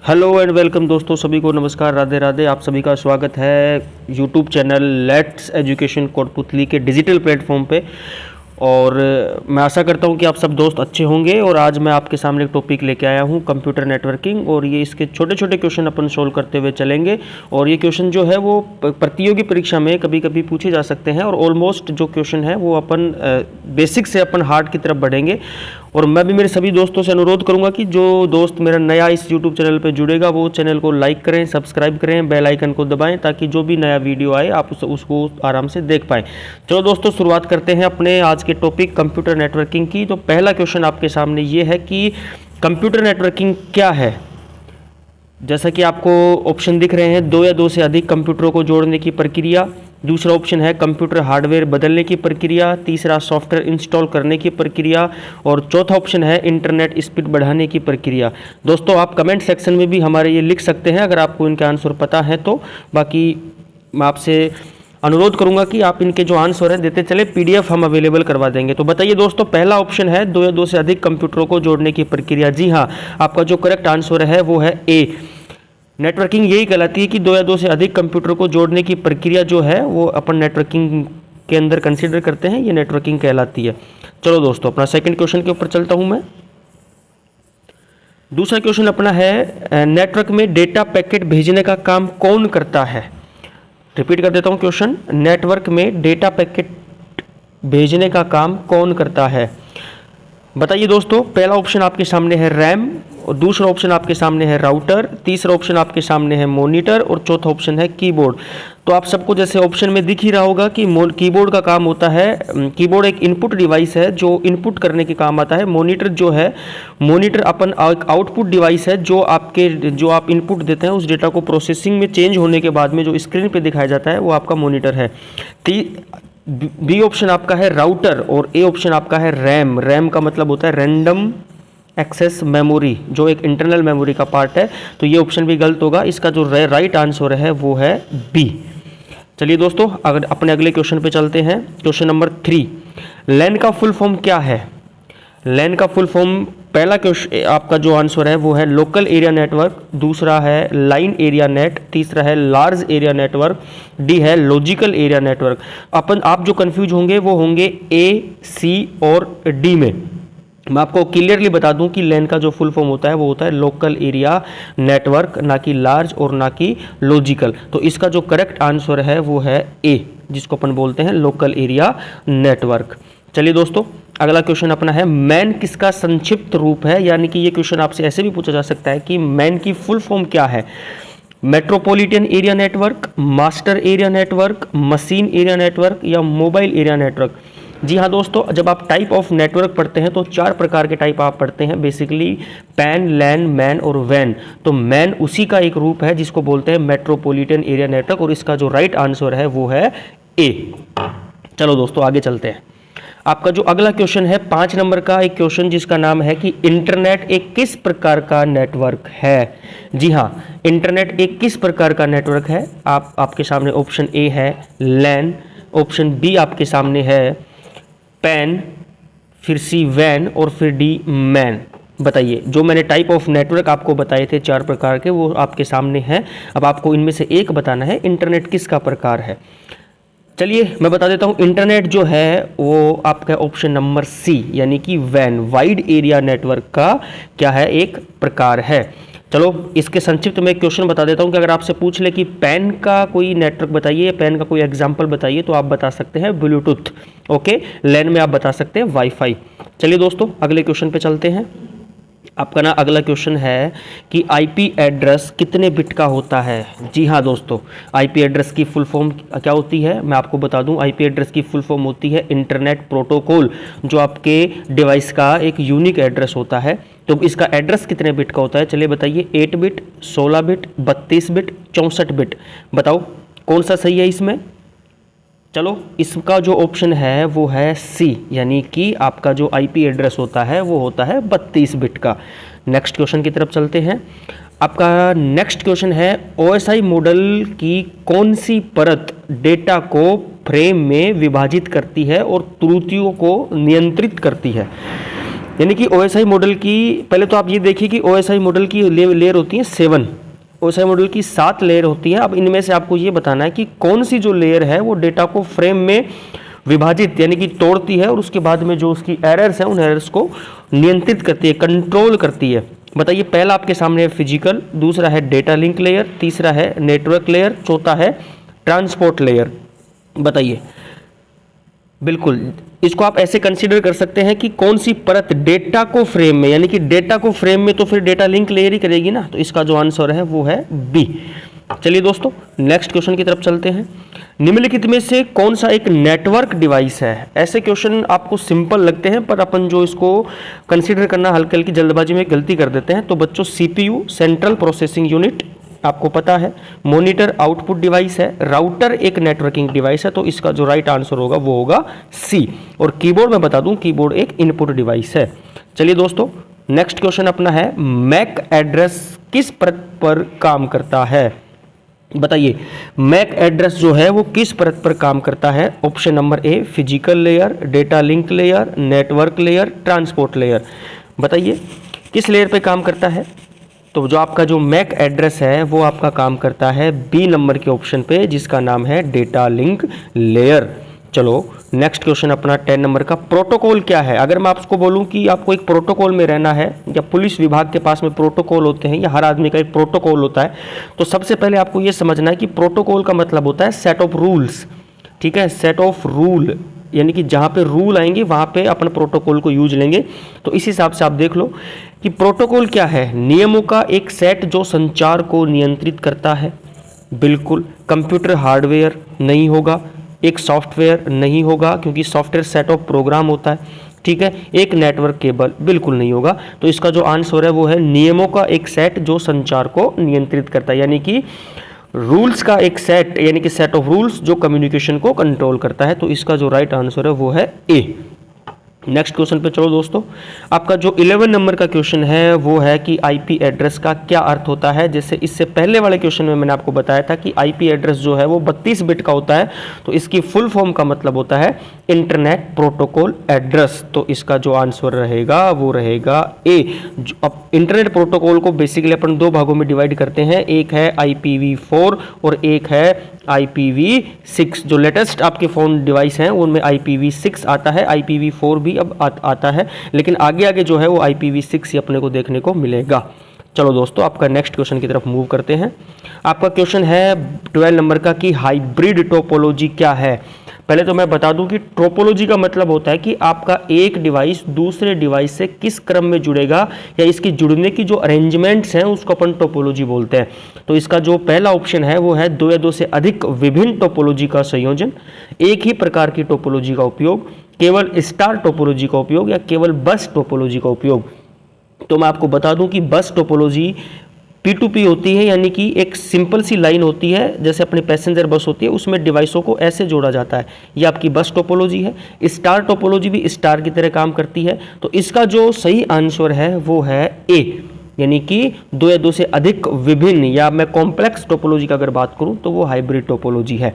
Hello and welcome दोस्तों, सभी को नमस्कार, राधे राधे। आप सभी का स्वागत है YouTube channel let's education Kotputli के डिजिटल प्लेटफॉर्म पे। और मैं आशा करता हूं कि आप सब दोस्त अच्छे होंगे। और आज मैं आपके सामने एक टॉपिक लेके आया हूं, कंप्यूटर नेटवर्किंग। और ये इसके छोटे छोटे क्वेश्चन अपन सोल्व करते हुए चलेंगे। और ये क्वेश्चन जो है वो प्रतियोगी परीक्षा में कभी कभी पूछे जा सकते हैं। और ऑलमोस्ट जो क्वेश्चन है वो अपन बेसिक से अपन हार्ड की तरफ बढ़ेंगे। और मैं भी मेरे सभी दोस्तों से अनुरोध करूंगा कि जो दोस्त मेरा नया इस यूट्यूब चैनल पे जुड़ेगा वो चैनल को लाइक करें, सब्सक्राइब करें, बेल आइकन को दबाएं, ताकि जो भी नया वीडियो आए आप उसको आराम से देख पाएं। चलो दोस्तों, शुरुआत करते हैं अपने आज के टॉपिक कंप्यूटर नेटवर्किंग की। तो पहला क्वेश्चन आपके सामने ये है कि कंप्यूटर नेटवर्किंग क्या है। जैसा कि आपको ऑप्शन दिख रहे हैं, दो या दो से अधिक कंप्यूटरों को जोड़ने की प्रक्रिया। दूसरा ऑप्शन है कंप्यूटर हार्डवेयर बदलने की प्रक्रिया। तीसरा सॉफ्टवेयर इंस्टॉल करने की प्रक्रिया। और चौथा ऑप्शन है इंटरनेट स्पीड बढ़ाने की प्रक्रिया। दोस्तों, आप कमेंट सेक्शन में भी हमारे ये लिख सकते हैं अगर आपको इनके आंसर पता है तो। बाकी मैं आपसे अनुरोध करूंगा कि आप इनके जो आंसर हैं देते चले, पीडीएफ हम अवेलेबल करवा देंगे। तो बताइए दोस्तों, पहला ऑप्शन है दो या दो से अधिक कंप्यूटरों को जोड़ने की प्रक्रिया। जी हाँ, आपका जो करेक्ट आंसर है वो है ए। नेटवर्किंग यही कहलाती है कि दो या दो से अधिक कंप्यूटर को जोड़ने की प्रक्रिया जो है वो अपन नेटवर्किंग के अंदर कंसीडर करते हैं, ये नेटवर्किंग कहलाती है। चलो दोस्तों, अपना सेकंड क्वेश्चन के ऊपर चलता हूं मैं। दूसरा क्वेश्चन अपना है, नेटवर्क में डेटा पैकेट भेजने का काम कौन करता है। रिपीट कर देता हूं क्वेश्चन, नेटवर्क में डेटा पैकेट भेजने का काम कौन करता है। बताइए दोस्तों, पहला ऑप्शन आपके सामने है रैम, और दूसरा ऑप्शन आपके सामने है राउटर, तीसरा ऑप्शन आपके सामने है मॉनिटर, और चौथा ऑप्शन है कीबोर्ड। तो आप सबको जैसे ऑप्शन में दिख ही रहा होगा कि कीबोर्ड का काम होता है, कीबोर्ड एक इनपुट डिवाइस है जो इनपुट करने के काम आता है। मॉनिटर जो है, मॉनिटर अपन आउटपुट डिवाइस है जो आप इनपुट देते हैं, उस डेटा को प्रोसेसिंग में चेंज होने के बाद में जो स्क्रीन पे दिखाया जाता है वो आपका मॉनिटर है। बी ऑप्शन आपका है राउटर और ए ऑप्शन आपका है रैम। रैम का मतलब होता है रैंडम एक्सेस मेमोरी, जो एक इंटरनल मेमोरी का पार्ट है। तो ये ऑप्शन भी गलत होगा। इसका जो राइट आंसर है वो है बी। चलिए दोस्तों, अगर अपने अगले क्वेश्चन पे चलते हैं। क्वेश्चन नंबर 3, लैन का फुल फॉर्म क्या है। लैन का फुल फॉर्म, पहला क्वेश्चन आपका जो आंसर है वो है लोकल एरिया नेटवर्क, दूसरा है लाइन एरिया नेट, तीसरा है लार्ज एरिया नेटवर्क, डी है लॉजिकल एरिया नेटवर्क। आप जो कंफ्यूज होंगे वो होंगे ए, सी और डी में। मैं आपको क्लियरली बता दूं कि लैन का जो फुल फॉर्म होता है वो होता है लोकल एरिया नेटवर्क, ना कि लार्ज और ना कि लॉजिकल। तो इसका जो करेक्ट आंसर है वो है ए, जिसको अपन बोलते हैं लोकल एरिया नेटवर्क। चलिए दोस्तों, अगला क्वेश्चन अपना है, मैन किसका संक्षिप्त रूप है। यानी कि ये क्वेश्चन आपसे ऐसे भी पूछा जा सकता है कि मैन की फुल फॉर्म क्या है। Metropolitan area network, master area network, machine area network या मोबाइल एरिया नेटवर्क। जी हाँ दोस्तों, जब आप टाइप ऑफ नेटवर्क पढ़ते हैं तो 4 प्रकार के टाइप आप पढ़ते हैं बेसिकली, पैन, लैन, मैन और वैन। तो मैन उसी का एक रूप है जिसको बोलते हैं मेट्रोपॉलिटन एरिया नेटवर्क, और इसका जो राइट आंसर है वो है ए। चलो दोस्तों, आगे चलते हैं। आपका जो अगला क्वेश्चन है 5 नंबर का एक क्वेश्चन, जिसका नाम है कि इंटरनेट एक किस प्रकार का नेटवर्क है। जी हाँ, इंटरनेट एक किस प्रकार का नेटवर्क है। आपके सामने ऑप्शन ए है लैन, ऑप्शन बी आपके सामने है पैन, फिर सी वैन और फिर डी मैन। बताइए, जो मैंने टाइप ऑफ नेटवर्क आपको बताए थे 4 प्रकार के, वो आपके सामने हैं। अब आपको इनमें से एक बताना है इंटरनेट किसका प्रकार है। चलिए मैं बता देता हूँ, इंटरनेट जो है वो आपका ऑप्शन नंबर सी यानी कि वैन, वाइड एरिया नेटवर्क का क्या है, एक प्रकार है। चलो इसके संक्षिप्त में क्वेश्चन बता देता हूँ कि अगर आपसे पूछ ले कि पैन का कोई नेटवर्क बताइए, पैन का कोई एग्जांपल बताइए, तो आप बता सकते हैं ब्लूटूथ। ओके, लैन में आप बता सकते हैं वाईफाई। चलिए दोस्तों, अगले क्वेश्चन पे चलते हैं। आपका ना अगला क्वेश्चन है कि आईपी एड्रेस कितने बिट का होता है। जी हाँ दोस्तों, आईपी एड्रेस की फुल फॉर्म क्या होती है मैं आपको बता दूं। आईपी एड्रेस की फुल फॉर्म होती है इंटरनेट प्रोटोकॉल, जो आपके डिवाइस का एक यूनिक एड्रेस होता है। तो इसका एड्रेस कितने बिट का होता है, चलिए बताइए। 8 बिट, 16 बिट, 32 बिट, 64 बिट। बताओ कौन सा सही है इसमें। चलो, इसका जो ऑप्शन है वो है सी, यानी कि आपका जो आईपी एड्रेस होता है वो होता है 32 बिट का। नेक्स्ट क्वेश्चन की तरफ चलते हैं। आपका नेक्स्ट क्वेश्चन है, ओएसआई मॉडल की कौन सी परत डेटा को फ्रेम में विभाजित करती है और त्रुटियों को नियंत्रित करती है। यानी कि OSI मॉडल की, पहले तो आप ये देखिए कि OSI मॉडल की लेयर होती है 7, OSI मॉडल की 7 लेयर होती है। अब इनमें से आपको ये बताना है कि कौन सी जो लेयर है वो डेटा को फ्रेम में विभाजित यानी कि तोड़ती है और उसके बाद में जो उसकी एरर्स हैं उन एरर्स को नियंत्रित करती है, कंट्रोल करती है। बताइए, पहला आपके सामने है फिजिकल, दूसरा है डेटा लिंक लेयर, तीसरा है नेटवर्क लेयर, चौथा है ट्रांसपोर्ट लेयर। बताइए, बिल्कुल इसको आप ऐसे कंसीडर कर सकते हैं कि कौन सी परत डेटा को फ्रेम में, यानी कि डेटा को फ्रेम में तो फिर डेटा लिंक लेयर ही करेगी ना, तो इसका जो आंसर है वो है बी। चलिए दोस्तों, नेक्स्ट क्वेश्चन की तरफ चलते हैं। निम्नलिखित में से कौन सा एक नेटवर्क डिवाइस है? ऐसे क्वेश्चन आपको सिंपल लगते हैं पर अपन जो इसको कंसीडर करना हल्की हल्की जल्दबाजी में गलती कर देते हैं। तो बच्चों, CPU सेंट्रल प्रोसेसिंग यूनिट आपको पता है, मॉनिटर आउटपुट डिवाइस है, राउटर एक नेटवर्किंग डिवाइस है, तो इसका जो राइट आंसर होगा वो होगा सी। और कीबोर्ड मैं बता दूं, कीबोर्ड एक इनपुट डिवाइस है। चलिए दोस्तों, नेक्स्ट क्वेश्चन अपना है, मैक एड्रेस किस परत पर काम करता है? बताइए, मैक एड्रेस जो है वो किस परत पर काम करता है? Option number a physical layer, data link layer, network layer, transport layer. बताइए किस लेयर पे काम करता है? तो जो आपका जो मैक एड्रेस है वो आपका काम करता है बी नंबर के ऑप्शन पे, जिसका नाम है डेटा लिंक लेयर। चलो नेक्स्ट क्वेश्चन अपना 10 नंबर का, प्रोटोकॉल क्या है? अगर मैं आपको बोलूं कि आपको एक प्रोटोकॉल में रहना है, या पुलिस विभाग के पास में प्रोटोकॉल होते हैं, या हर आदमी का एक प्रोटोकॉल होता है, तो सबसे पहले आपको ये समझना है कि प्रोटोकॉल का मतलब होता है सेट ऑफ रूल्स। ठीक है, सेट ऑफ रूल, यानी कि जहाँ पे रूल आएंगे वहाँ पे अपन प्रोटोकॉल को यूज लेंगे। तो इस हिसाब से आप देख लो कि प्रोटोकॉल क्या है? नियमों का एक सेट जो संचार को नियंत्रित करता है। बिल्कुल, कंप्यूटर हार्डवेयर नहीं होगा, एक सॉफ्टवेयर नहीं होगा क्योंकि सॉफ्टवेयर सेट ऑफ प्रोग्राम होता है। ठीक है, एक नेटवर्क केबल बिल्कुल नहीं होगा। तो इसका जो आंसर है वो है नियमों का एक सेट जो संचार को नियंत्रित करता है, यानी कि रूल्स का एक सेट, यानी कि सेट ऑफ रूल्स जो कम्युनिकेशन को कंट्रोल करता है। तो इसका जो राइट आंसर है वो है ए। नेक्स्ट क्वेश्चन पे चलो दोस्तों, आपका जो 11 नंबर का क्वेश्चन है वो है कि आईपी एड्रेस का क्या अर्थ होता है? जैसे इससे पहले वाले क्वेश्चन में मैंने आपको बताया था कि आईपी एड्रेस जो है वो 32 बिट का होता है, तो इसकी फुल फॉर्म का मतलब होता है इंटरनेट प्रोटोकॉल एड्रेस। तो इसका जो आंसर रहेगा वो रहेगा ए। अब इंटरनेट प्रोटोकॉल को बेसिकली अपन दो भागों में डिवाइड करते हैं, एक है IPv4 और एक है IPv6। जो लेटेस्ट आपके फ़ोन डिवाइस हैं उनमें IPv6 आता है, IPv4 भी अब आता है, लेकिन आगे आगे जो है वो IPv6 ही अपने को देखने को मिलेगा। चलो दोस्तों, आपका नेक्स्ट क्वेश्चन की तरफ मूव करते हैं। आपका क्वेश्चन है 12 नंबर का कि हाइब्रिड टोपोलॉजी क्या है? पहले तो मैं बता दूं कि टोपोलॉजी का मतलब होता है कि आपका एक डिवाइस दूसरे डिवाइस से किस क्रम में जुड़ेगा, या इसकी जुड़ने की जो अरेंजमेंट्स हैं उसको अपन टोपोलॉजी बोलते हैं। तो इसका जो पहला ऑप्शन है वो है दो या दो से अधिक विभिन्न टोपोलॉजी का संयोजन, एक ही प्रकार की टोपोलॉजी का उपयोग, केवल स्टार टोपोलॉजी का उपयोग, या केवल बस टोपोलॉजी का उपयोग। तो मैं आपको बता दूं कि बस टोपोलॉजी P2P होती है, यानी कि एक सिंपल सी लाइन होती है, जैसे अपनी पैसेंजर बस होती है, उसमें डिवाइसों को ऐसे जोड़ा जाता है। ये आपकी बस टोपोलॉजी है। स्टार टोपोलॉजी भी स्टार की तरह काम करती है। तो इसका जो सही आंसर है वो है ए, यानी कि दो या दो से अधिक विभिन्न, या मैं कॉम्प्लेक्स टोपोलॉजी का अगर बात करूं तो वो हाइब्रिड टोपोलॉजी है।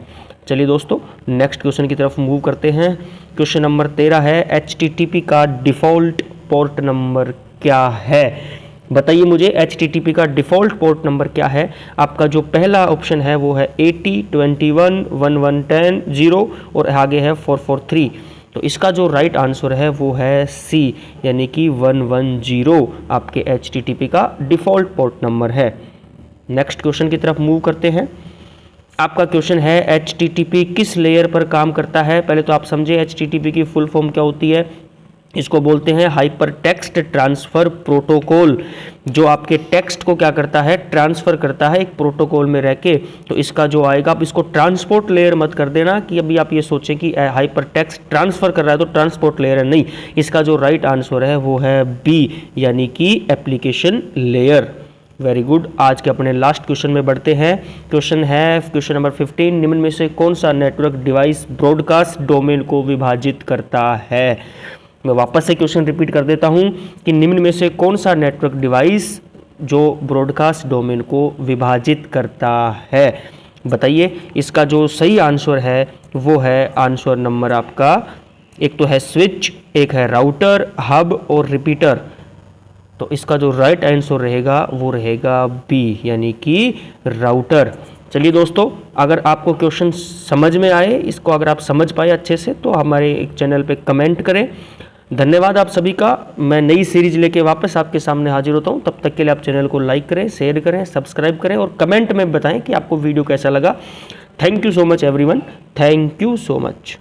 चलिए दोस्तों, नेक्स्ट क्वेश्चन की तरफ मूव करते हैं। क्वेश्चन नंबर 13 है, HTTP का डिफ़ॉल्ट पोर्ट नंबर क्या है? बताइए मुझे HTTP का डिफ़ॉल्ट पोर्ट नंबर क्या है? आपका जो पहला ऑप्शन है वो है 80 21 1110 0 और आगे है 443। तो इसका जो राइट आंसर है वो है सी, यानी कि 110 आपके HTTP का डिफ़ॉल्ट पोर्ट नंबर है। नेक्स्ट क्वेश्चन की तरफ मूव करते हैं। आपका क्वेश्चन है HTTP किस लेयर पर काम करता है? पहले तो आप समझे HTTP की फुल फॉर्म क्या होती है। इसको बोलते हैं हाइपर टेक्स्ट ट्रांसफ़र प्रोटोकॉल, जो आपके टेक्स्ट को क्या करता है, ट्रांसफ़र करता है एक प्रोटोकॉल में रह के। तो इसका जो आएगा, आप इसको ट्रांसपोर्ट लेयर मत कर देना कि अभी आप ये सोचें कि हाइपर टेक्स्ट ट्रांसफ़र कर रहा है तो ट्रांसपोर्ट लेयर है, नहीं। इसका जो राइट आंसर है वो है बी, यानी कि एप्लीकेशन लेयर। Very good. आज के अपने लास्ट क्वेश्चन में बढ़ते हैं। क्वेश्चन है क्वेश्चन नंबर 15, निम्न में से कौन सा नेटवर्क डिवाइस ब्रॉडकास्ट डोमेन को विभाजित करता है? मैं वापस से क्वेश्चन रिपीट कर देता हूं कि निम्न में से कौन सा नेटवर्क डिवाइस जो ब्रॉडकास्ट डोमेन को विभाजित करता है? बताइए। इसका जो सही आंसर है वो है आंसर नंबर आपका एक तो है स्विच, एक है राउटर, हब और रिपीटर। तो इसका जो राइट आंसर रहेगा वो रहेगा बी, यानी कि राउटर। चलिए दोस्तों, अगर आपको क्वेश्चन समझ में आए, इसको अगर आप समझ पाए अच्छे से, तो हमारे एक चैनल पे कमेंट करें। धन्यवाद आप सभी का। मैं नई सीरीज लेके वापस आपके सामने हाजिर होता हूँ। तब तक के लिए आप चैनल को लाइक करें, शेयर करें, सब्सक्राइब करें और कमेंट में बताएं कि आपको वीडियो कैसा लगा। Thank you so much everyone, thank you so much.